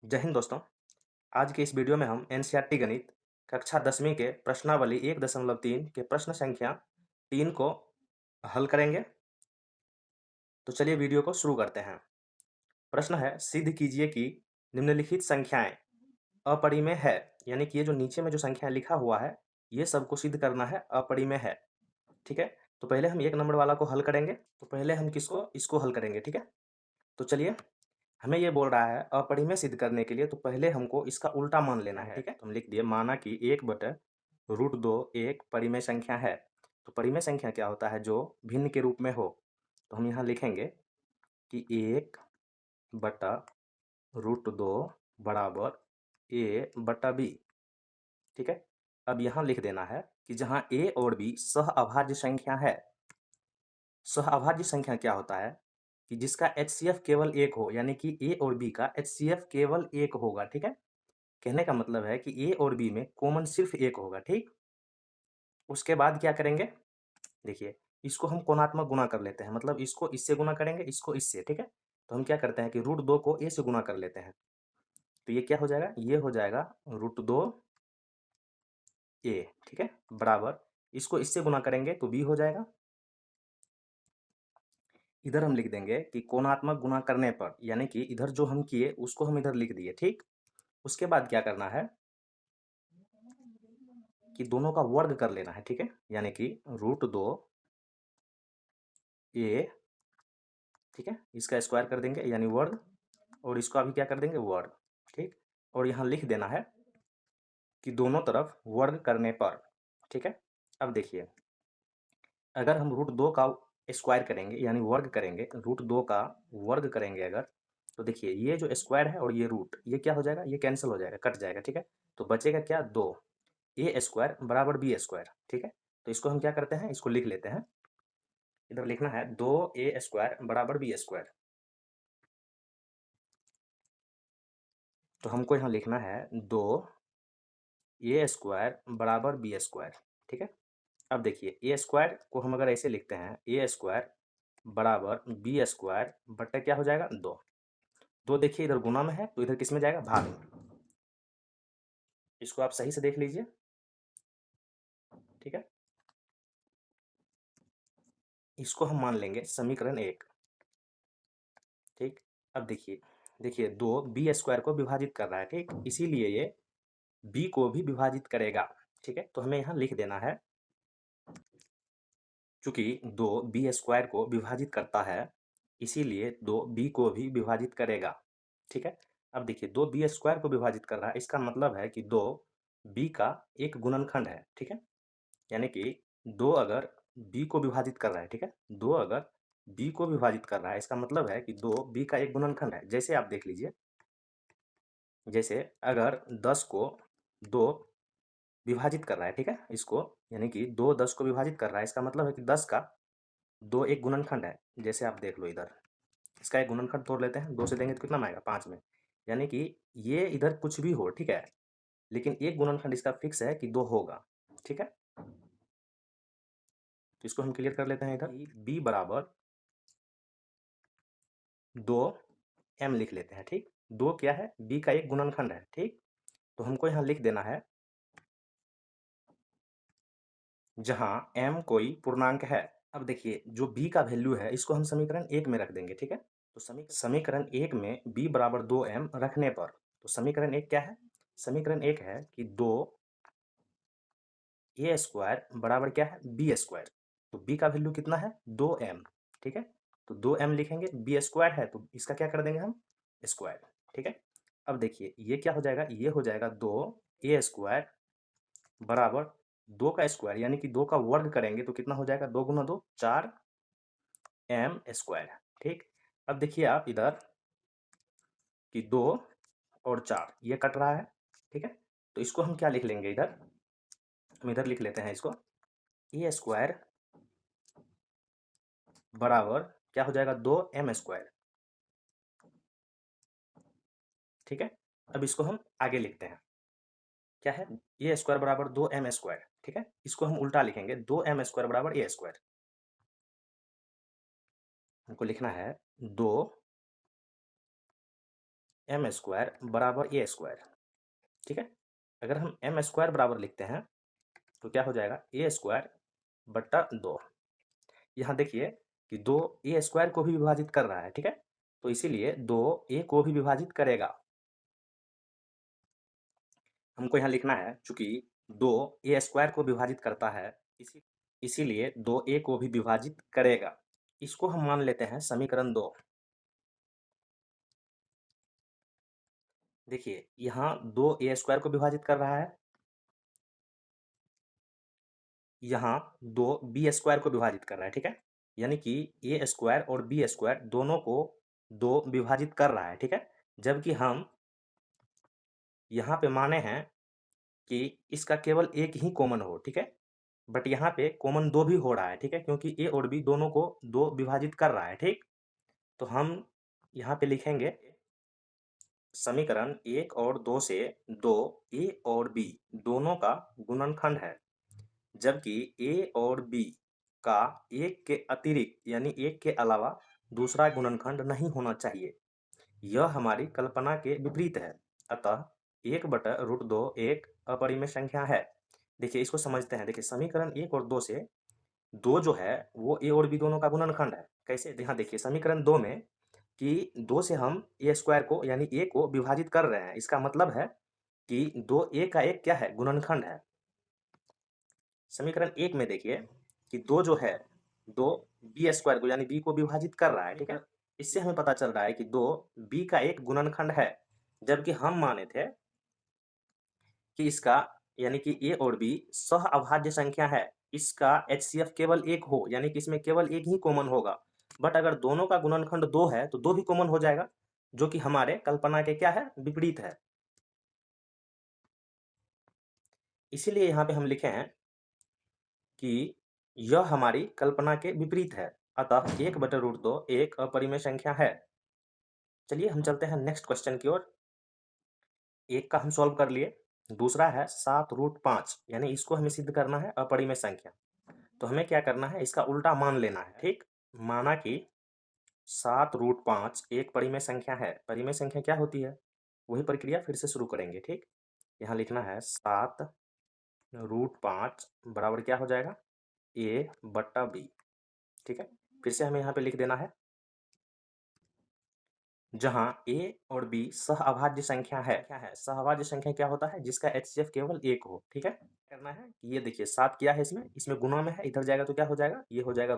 जय हिंद दोस्तों। आज के इस वीडियो में हम एनसीईआरटी गणित कक्षा 10वीं के प्रश्नावली 1.3 के प्रश्न संख्या 3 को हल करेंगे। तो चलिए वीडियो को शुरू करते हैं। प्रश्न है, सिद्ध कीजिए कि निम्नलिखित संख्याएं अपरिमेय है। यानी कि ये जो नीचे में जो संख्या लिखा हुआ है, ये सबको सिद्ध करना है अपरिमेय है। ठीक है। तो पहले हम 1 नंबर वाला को हल करेंगे। तो पहले हम इसको हल करेंगे। ठीक है। तो चलिए, हमें ये बोल रहा है अपरिमेय सिद्ध करने के लिए, तो पहले हमको इसका उल्टा मान लेना है। ठीक है। तो हम लिख दिए, माना कि 1/√2 एक परिमेय संख्या है। तो परिमेय संख्या क्या होता है? जो भिन्न के रूप में हो। तो हम यहाँ लिखेंगे कि 1/√2 बराबर a/b। ठीक है। अब यहाँ लिख देना है कि जहाँ a और b सह अभाज्य संख्या है। सह अभाज्य संख्या क्या होता है? कि जिसका एचसीएफ केवल एक हो, यानी कि ए और बी का एचसीएफ केवल एक होगा। ठीक है। कहने का मतलब है कि ए और बी में कॉमन सिर्फ एक होगा। ठीक। उसके बाद क्या करेंगे? देखिए, इसको हम कोणात्मक गुणा कर लेते हैं, मतलब इसको इससे गुणा करेंगे, इसको इससे। ठीक है। तो हम क्या करते हैं कि √2 को ए से गुणा कर लेते हैं। तो ये क्या हो जाएगा? ये हो जाएगा √2 ए। ठीक है। बराबर, इसको इससे गुणा करेंगे तो बी हो जाएगा। इधर हम लिख देंगे कि कोणात्मक गुणा करने पर, यानी कि इधर जो हम किए उसको हम इधर लिख दिए। ठीक। उसके बाद क्या करना है कि दोनों का वर्ग कर लेना है। ठीक है। यानी कि √2 ए। ठीक है। इसका स्क्वायर कर देंगे यानी वर्ग, और इसका भी क्या कर देंगे? वर्ग। ठीक। और यहाँ लिख देना है कि दोनों तरफ वर्ग करने पर। ठीक है। अब देखिए, अगर हम √2 का स्क्वायर करेंगे यानी वर्ग करेंगे, √2 का वर्ग करेंगे अगर, तो देखिए ये जो स्क्वायर है और ये रूट, ये क्या हो जाएगा? ये कैंसिल हो जाएगा, कट जाएगा। ठीक है। तो बचेगा क्या? 2 ए स्क्वायर बराबर बी स्क्वायर। ठीक है। तो इसको हम क्या करते हैं? इसको लिख लेते हैं। इधर लिखना है 2a² बराबर बी स्क्वायर। तो हमको यहाँ लिखना है 2a² बराबर बी स्क्वायर। ठीक है। अब देखिए, ए स्क्वायर को हम अगर ऐसे लिखते हैं, a² बराबर बी स्क्वायर बट्टे क्या हो जाएगा? 2। 2 देखिए इधर गुना में है, तो इधर किस में जाएगा? भाग में। इसको आप सही से देख लीजिए। ठीक है। इसको हम मान लेंगे समीकरण 1। ठीक। अब देखिए, देखिए 2 बी स्क्वायर को विभाजित कर रहा है। ठीक। इसीलिए ये बी को भी विभाजित करेगा। ठीक है। तो हमें यहाँ लिख देना है, चूंकि 2 बी स्क्वायर को विभाजित करता है, इसीलिए 2 बी को भी विभाजित करेगा। ठीक है। अब देखिए, 2 बी स्क्वायर को विभाजित कर रहा है, इसका मतलब है कि 2 बी का एक गुणनखंड है। ठीक है। यानी कि 2 अगर बी को विभाजित कर रहा है, ठीक है, 2 अगर बी को विभाजित कर रहा है, इसका मतलब है कि 2 बी का एक गुणनखंड है। जैसे आप देख लीजिए, जैसे अगर 10 को 2 विभाजित कर रहा है, ठीक है, इसको, यानी कि 2 10 को विभाजित कर रहा है, इसका मतलब है कि 10 का 2 एक गुणनखंड है। जैसे आप देख लो इधर, इसका एक गुणनखंड तोड़ लेते हैं, 2 से देंगे तो कितना में आएगा? 5 में। यानी कि ये इधर कुछ भी हो, ठीक है, लेकिन एक गुणनखंड इसका फिक्स है कि 2 होगा। ठीक है। तो इसको हम क्लियर कर लेते हैं। इधर b बराबर 2 m लिख लेते हैं। ठीक। 2 क्या है? b का एक गुणनखंड है। ठीक। तो हमको यहाँ लिख देना है, जहाँ m कोई पूर्णांक है। अब देखिए, जो b का वैल्यू है, इसको हम समीकरण 1 में रख देंगे। ठीक है। तो समीकरण 1 में b बराबर 2m रखने पर, तो समीकरण 1 क्या है? समीकरण 1 है कि 2 ए स्क्वायर बराबर क्या है? B square. तो b का वैल्यू कितना है? 2m। ठीक है। तो 2m लिखेंगे, बी स्क्वायर है तो इसका क्या कर देंगे हम? स्क्वायर। ठीक है। अब देखिए, ये क्या हो जाएगा? ये हो जाएगा 2 ए स्क्वायर बराबर 2 का स्क्वायर, यानी कि 2 का वर्ग करेंगे तो कितना हो जाएगा? 2 गुना 2 4 एम स्क्वायर। ठीक। अब देखिए आप इधर कि 2 और 4 ये कट रहा है। ठीक है। तो इसको हम क्या लिख लेंगे? इधर हम इधर लिख लेते हैं इसको, ए स्क्वायर बराबर क्या हो जाएगा? 2m square. ठीक है। अब इसको हम आगे लिखते हैं, क्या है? ए स्क्वायर बराबर 2m स्क्वायर। ठीक है। इसको हम उल्टा लिखेंगे, 2m स्क्वायर बराबर ए स्क्वायर। हमको लिखना है 2 एम स्क्वायर बराबर ए स्क्वायर, ठीक है। अगर हम एम स्क्वायर बराबर लिखते हैं तो क्या हो जाएगा, ए स्क्वायर बट्टा 2। यहाँ देखिए कि 2 ए स्क्वायर को भी विभाजित कर रहा है, ठीक है। तो इसीलिए 2 ए को भी विभाजित करेगा। हमको यहाँ लिखना है, चूंकि 2 ए स्क्वायर को विभाजित करता है, इसीलिए 2 ए को भी विभाजित करेगा। इसको हम मान लेते हैं समीकरण 2। देखिए यहाँ 2 ए स्क्वायर को विभाजित कर रहा है, यहाँ 2 बी स्क्वायर को विभाजित कर रहा है, ठीक है। यानी कि ए स्क्वायर और बी स्क्वायर दोनों को 2 विभाजित कर रहा है, ठीक है। जबकि हम यहाँ पे माने हैं कि इसका केवल एक ही कॉमन हो, ठीक है। बट यहाँ पे कॉमन 2 भी हो रहा है, ठीक है, क्योंकि ए और बी दोनों को 2 विभाजित कर रहा है, ठीक। तो हम यहाँ पे लिखेंगे समीकरण 1 और 2 से 2 ए और बी दोनों का गुणनखंड है, जबकि ए और बी का एक के अतिरिक्त यानी एक के अलावा दूसरा गुणनखंड नहीं होना चाहिए। यह हमारी कल्पना के विपरीत है। अतः 1/√2 एक अपरिमेय संख्या है। देखिए इसको समझते हैं। देखिए समीकरण 1 और 2 से 2 जो है वो ए और बी दोनों का गुणनखंड है। कैसे? यहाँ देखिए समीकरण 2 में कि 2 से हम ए स्क्वायर को यानी ए को विभाजित कर रहे हैं। इसका मतलब है कि 2 ए का एक क्या है? गुणनखंड है। समीकरण 1 में देखिए कि 2 जो है 2 बी स्क्वायर को यानी बी को विभाजित कर रहा है, ठीक है। इससे हमें पता चल रहा है कि 2 बी का एक गुणनखंड है, जबकि हम माने थे कि इसका यानी कि ए और बी सह अभाज्य संख्या है। इसका एचसीएफ केवल एक हो यानी कि इसमें केवल एक ही कॉमन होगा। बट अगर दोनों का गुणनखंड 2 है तो 2 भी कॉमन हो जाएगा, जो कि हमारे कल्पना के क्या है? विपरीत है। इसीलिए यहाँ पे हम लिखे हैं कि यह हमारी कल्पना के विपरीत है। अतः 1/√2 एक अपरिमेय संख्या है। चलिए हम चलते हैं नेक्स्ट क्वेश्चन की ओर। एक का हम सॉल्व कर लिए, दूसरा है 7√5 यानी इसको हमें सिद्ध करना है अपरिमेय संख्या। तो हमें क्या करना है? इसका उल्टा मान लेना है, ठीक। माना कि 7√5 एक परिमेय संख्या है। परिमेय संख्या क्या होती है? वही प्रक्रिया फिर से शुरू करेंगे, ठीक। यहाँ लिखना है 7√5 बराबर क्या हो जाएगा? a/b, ठीक है। फिर से हमें यहाँ पे लिख देना है जहाँ a और b सहअभाज्य संख्या है। क्या है सहअभाज्य संख्या? क्या होता है? जिसका एचसीएफ केवल एक हो, ठीक है। करना है कि ये देखिए 7 क्या है, इसमें गुणा में है, इधर जाएगा तो क्या हो जाएगा? ये हो जाएगा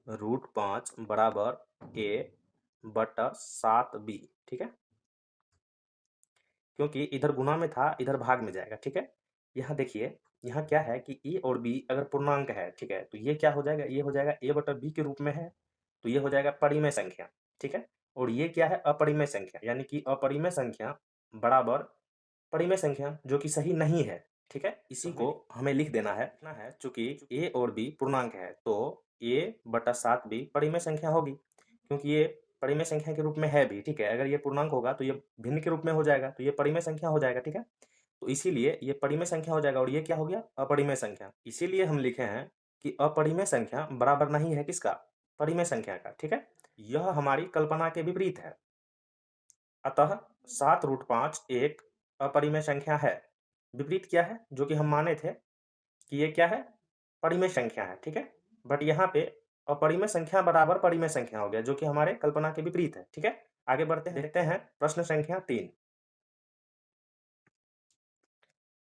√5 बराबर a/7b, ठीक है। क्योंकि इधर गुणा में था, इधर भाग में जाएगा, ठीक है। यहाँ देखिए यहाँ क्या है कि ए और बी अगर पूर्णांक है, ठीक है, तो ये क्या हो जाएगा? ये हो जाएगा a/b के रूप में है, तो ये हो जाएगा परिमेय संख्या, ठीक है। और ये क्या है? अपरिमेय संख्या, यानी कि अपरिमेय संख्या बराबर परिमेय संख्या, जो कि सही नहीं है, ठीक है। इसी को हमें लिख देना है चूंकि a और b पूर्णांक है तो a/7b परिमेय संख्या होगी, क्योंकि ये परिमेय संख्या के रूप में है भी, ठीक है। अगर ये पूर्णांक होगा तो ये भिन्न के रूप में हो जाएगा, तो ये परिमेय संख्या हो जाएगा, ठीक है। तो इसीलिए ये परिमेय संख्या हो जाएगा और ये क्या हो गया? अपरिमेय संख्या। इसीलिए हम लिखे हैं कि अपरिमेय संख्या बराबर नहीं है किसका? परिमेय संख्या का, ठीक है। यह हमारी कल्पना के विपरीत है। अतः 7√5 एक अपरिमेय संख्या है। विपरीत क्या है? जो कि हम माने थे कि ये क्या है? परिमेय संख्या है, ठीक है। बट यहाँ पे अपरिमेय संख्या बराबर परिमेय संख्या हो गया, जो कि हमारे कल्पना के विपरीत है, ठीक है। आगे बढ़ते हैं, देखते हैं प्रश्न संख्या 3।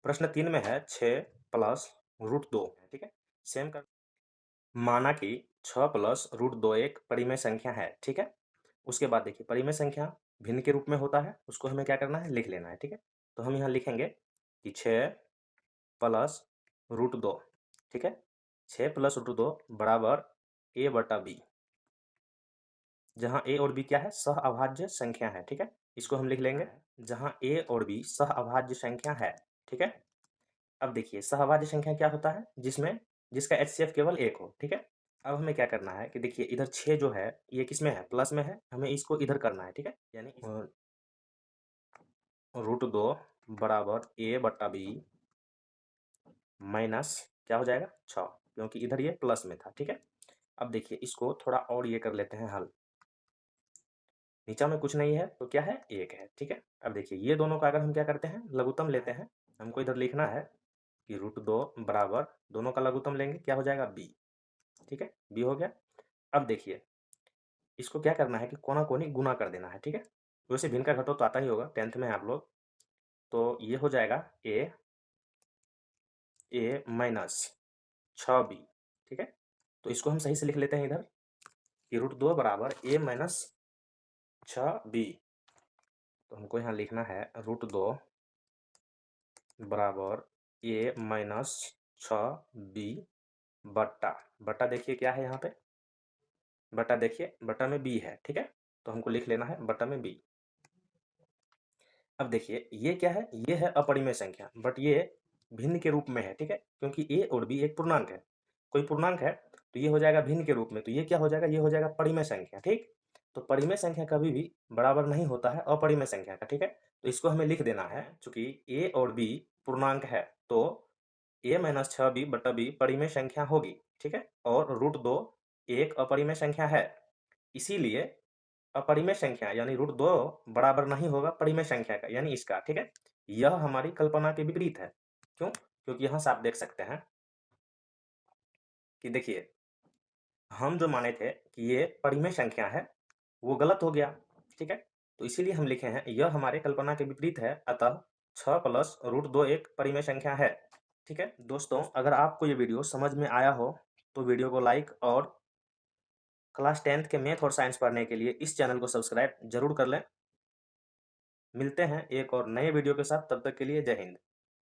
प्रश्न 3 में है 6+√2, ठीक है। सेम कर माना कि 6+√2 एक परिमेय संख्या है, ठीक है। उसके बाद देखिए परिमेय संख्या भिन्न के रूप में होता है, उसको हमें क्या करना है? लिख लेना है, ठीक है। तो हम यहाँ लिखेंगे कि 6+√2, ठीक है। 6+√2 बराबर a/b, जहाँ a और b क्या है? सहअभाज्य संख्या है, ठीक है। इसको हम लिख लेंगे जहाँ a और b सहअभाज्य संख्या है, ठीक है। अब देखिए सहअभाज्य संख्या क्या होता है? जिसका एचसीएफ केवल एक हो, ठीक है। अब हमें क्या करना है कि देखिए इधर 6 जो है ये किसमें है? प्लस में है, हमें इसको इधर करना है, ठीक है। यानी √2 बराबर a/b माइनस क्या हो जाएगा? 6, क्योंकि इधर ये प्लस में था, ठीक है। अब देखिए इसको थोड़ा और ये कर लेते हैं हल। नीचा में कुछ नहीं है तो क्या है, 1 है, ठीक है। अब देखिए ये दोनों का अगर हम क्या करते हैं, लघुत्तम लेते हैं, हमको इधर लिखना है कि √2 बराबर दोनों का लघुत्तम लेंगे, क्या हो जाएगा, b, ठीक है, b हो गया। अब देखिए इसको क्या करना है कि कोना-कोनी गुना कर देना है, ठीक है। वैसे भिन्न का घटाओ तो आता ही होगा, 10th में हैं आप लोग, तो ये हो जाएगा a माइनस 6b, ठीक है। तो इसको हम सही से लिख लेते हैं इधर कि √2 बराबर a माइनस 6b। तो हमको यहाँ लिखना है √2 बराबर a माइनस 6b बट्टा, बट्टा देखिए क्या है यहाँ पे, बट्टा देखिए बट्टा में b है, ठीक है। तो हमको लिख लेना है बट्टा में b। अब देखिए ये क्या है, ये है अपरिमेय संख्या, बट ये भिन्न के रूप में है, ठीक है, क्योंकि a और b एक पूर्णांक है। कोई पूर्णांक है तो ये हो जाएगा भिन्न के रूप में, तो ये क्या हो जाएगा, ये हो जाएगा परिमेय संख्या, ठीक। तो परिमेय संख्या कभी भी बराबर नहीं होता है अपरिमेय संख्या का, ठीक है। तो इसको हमें लिख देना है, चूंकि a और b पूर्णांक है तो a माइनस 6b बटा b परिमेय संख्या होगी, ठीक है। और √2 एक अपरिमेय संख्या है, इसीलिए अपरिमेय संख्या यानी √2 बराबर नहीं होगा परिमेय संख्या का, यानी इसका, ठीक है। यह हमारी कल्पना के विपरीत है। क्यों? क्योंकि यहाँ से आप देख सकते हैं कि देखिए हम जो माने थे कि ये परिमेय संख्या है वो गलत हो गया, ठीक है। तो इसीलिए हम लिखे हैं यह हमारे कल्पना के विपरीत है, अतः 6 प्लस √2 एक परिमेय संख्या है, ठीक है। दोस्तों अगर आपको ये वीडियो समझ में आया हो तो वीडियो को लाइक और क्लास 10th के मैथ और साइंस पढ़ने के लिए इस चैनल को सब्सक्राइब जरूर कर लें। मिलते हैं एक और नए वीडियो के साथ, तब तक के लिए जय हिंद।